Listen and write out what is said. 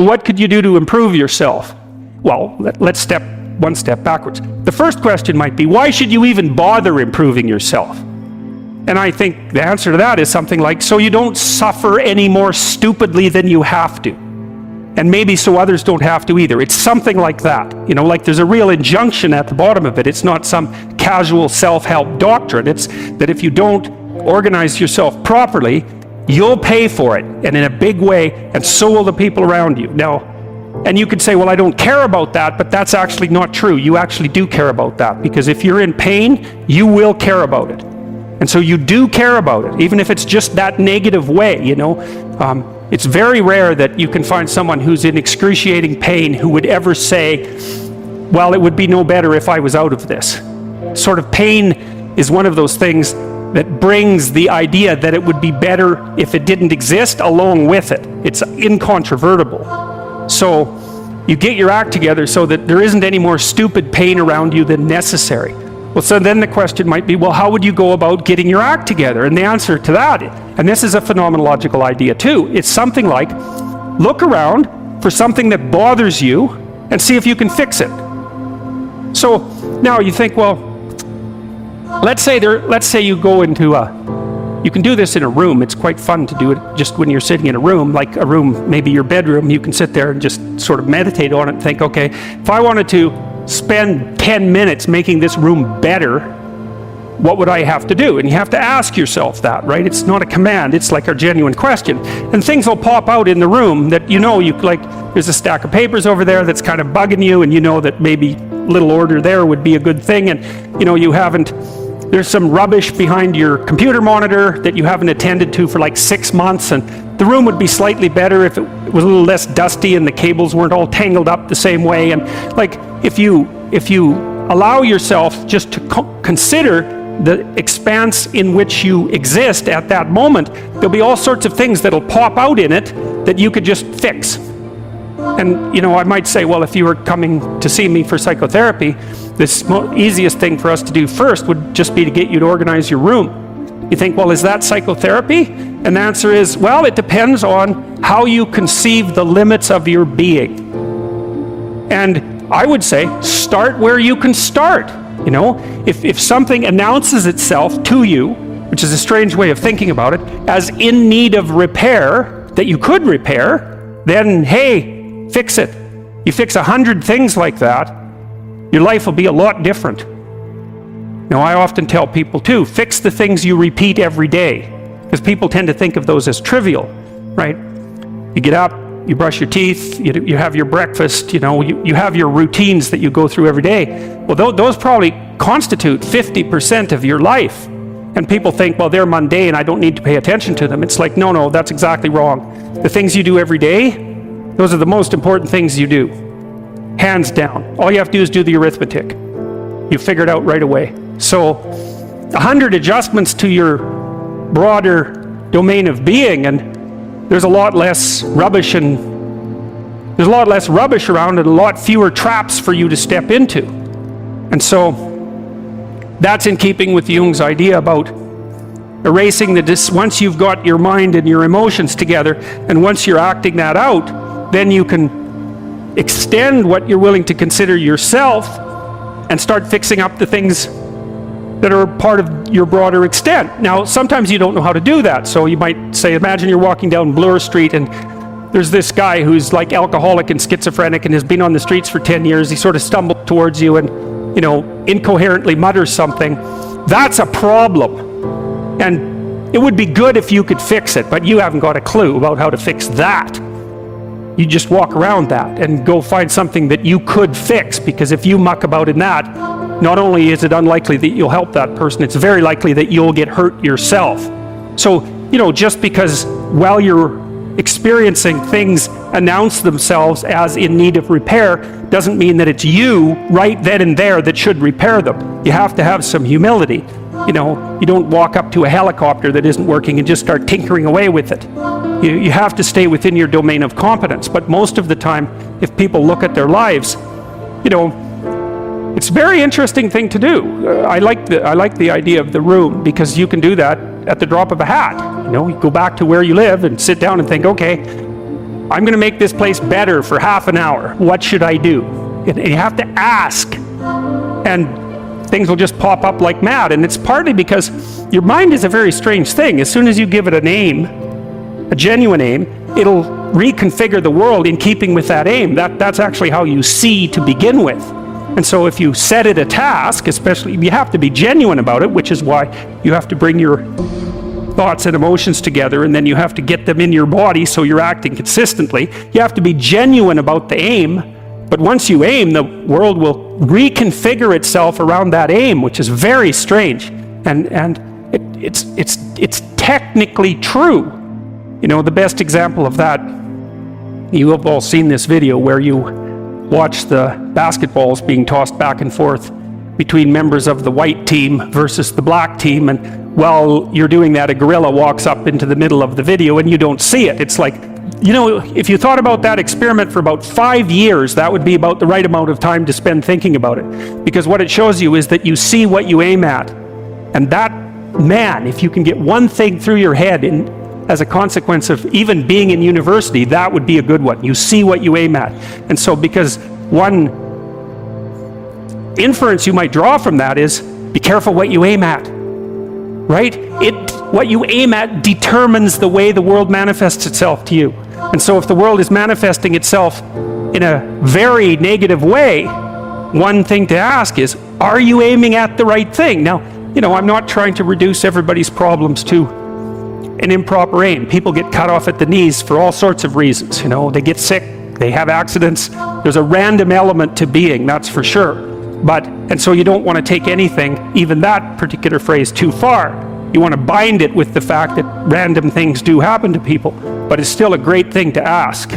what could you do to improve yourself? Well, let's step one step backwards. The first question might be, why should you even bother improving yourself? And I think the answer to that is something like, so you don't suffer any more stupidly than you have to. And maybe so others don't have to either. It's something like that. You know, like there's a real injunction at the bottom of it. It's not some casual self-help doctrine. It's that if you don't organize yourself properly, you'll pay for it, and in a big way, and so will the people around you. Now, and you could say, well, I don't care about that, but that's actually not true. You actually do care about that, because if you're in pain, you will care about it. And so you do care about it, even if it's just that negative way, you know. It's very rare that you can find someone who's in excruciating pain who would ever say, well, it would be no better if I was out of this. Sort of pain is one of those things that brings the idea that it would be better if it didn't exist along with it. It's incontrovertible. So you get your act together so that there isn't any more stupid pain around you than necessary. Well, so then the question might be, well, how would you go about getting your act together? And the answer to that, and this is a phenomenological idea too, it's something like, look around for something that bothers you and see if you can fix it. So now you think, well, let's say you go into you can do this in a room. It's quite fun to do it just when you're sitting in a room, like a room, maybe your bedroom. You can sit there and just sort of meditate on it and think, okay, if I wanted to spend 10 minutes making this room better, what would I have to do? And you have to ask yourself that, right? It's not a command, it's like a genuine question. And things will pop out in the room that you know, there's a stack of papers over there that's kind of bugging you, and you know that maybe little order there would be a good thing, and you know, there's some rubbish behind your computer monitor that you haven't attended to for like 6 months, and the room would be slightly better if it was a little less dusty and the cables weren't all tangled up the same way. And like, if you allow yourself just to consider the expanse in which you exist at that moment, there'll be all sorts of things that'll pop out in it that you could just fix. And you know, I might say, well, if you were coming to see me for psychotherapy, the easiest thing for us to do first would just be to get you to organize your room. You think, well, is that psychotherapy? And the answer is, well, it depends on how you conceive the limits of your being. And I would say, start where you can start. You know, if something announces itself to you, which is a strange way of thinking about it, as in need of repair, that you could repair, then hey, fix it. You fix 100 things like that, your life will be a lot different. Now, I often tell people too, fix the things you repeat every day, because people tend to think of those as trivial, right? You get up, you brush your teeth, you have your breakfast, you know, you have your routines that you go through every day. Well, those probably constitute 50% of your life. And people think, well, they're mundane, I don't need to pay attention to them. It's like, no, that's exactly wrong. The things you do every day, those are the most important things you do. Hands down. All you have to do is do the arithmetic. You figure it out right away. So 100 adjustments to your broader domain of being, and there's a lot less rubbish around, and a lot fewer traps for you to step into. And so that's in keeping with Jung's idea about erasing once you've got your mind and your emotions together, and once you're acting that out, then you can extend what you're willing to consider yourself and start fixing up the things that are part of your broader extent. Now, sometimes you don't know how to do that. So you might say, imagine you're walking down Bloor Street and there's this guy who's like alcoholic and schizophrenic and has been on the streets for 10 years. He sort of stumbles towards you and, you know, incoherently mutters something. That's a problem. And it would be good if you could fix it, but you haven't got a clue about how to fix that. You just walk around that and go find something that you could fix, because if you muck about in that, not only is it unlikely that you'll help that person, it's very likely that you'll get hurt yourself. So, you know, just because while you're experiencing things announce themselves as in need of repair, doesn't mean that it's you right then and there that should repair them. You have to have some humility. You know, you don't walk up to a helicopter that isn't working and just start tinkering away with it. You have to stay within your domain of competence. But most of the time, if people look at their lives, you know, it's a very interesting thing to do. I like the idea of the room, because you can do that at the drop of a hat. You know, you go back to where you live and sit down and think, okay, I'm going to make this place better for half an hour. What should I do? And you have to ask. And things will just pop up like mad. And it's partly because your mind is a very strange thing. As soon as you give it a name, a genuine aim, it'll reconfigure the world in keeping with that aim. That's actually how you see to begin with. And so if you set it a task, especially, you have to be genuine about it, which is why you have to bring your thoughts and emotions together, and then you have to get them in your body so you're acting consistently. You have to be genuine about the aim, but once you aim, the world will reconfigure itself around that aim, which is very strange. And it's technically true. You know, the best example of that, you have all seen this video where you watch the basketballs being tossed back and forth between members of the white team versus the black team, and while you're doing that, a gorilla walks up into the middle of the video and you don't see it. It's like, you know, if you thought about that experiment for about 5 years, that would be about the right amount of time to spend thinking about it. Because what it shows you is that you see what you aim at. And that, man, if you can get one thing through your head as a consequence of even being in university, that would be a good one. You see what you aim at. And so because one inference you might draw from that is, be careful what you aim at. Right? What you aim at determines the way the world manifests itself to you. And so if the world is manifesting itself in a very negative way, one thing to ask is, are you aiming at the right thing? Now, you know, I'm not trying to reduce everybody's problems to an improper aim. People get cut off at the knees for all sorts of reasons. You know, they get sick, they have accidents. There's a random element to being, that's for sure. And so you don't want to take anything, even that particular phrase, too far. You want to bind it with the fact that random things do happen to people, but it's still a great thing to ask.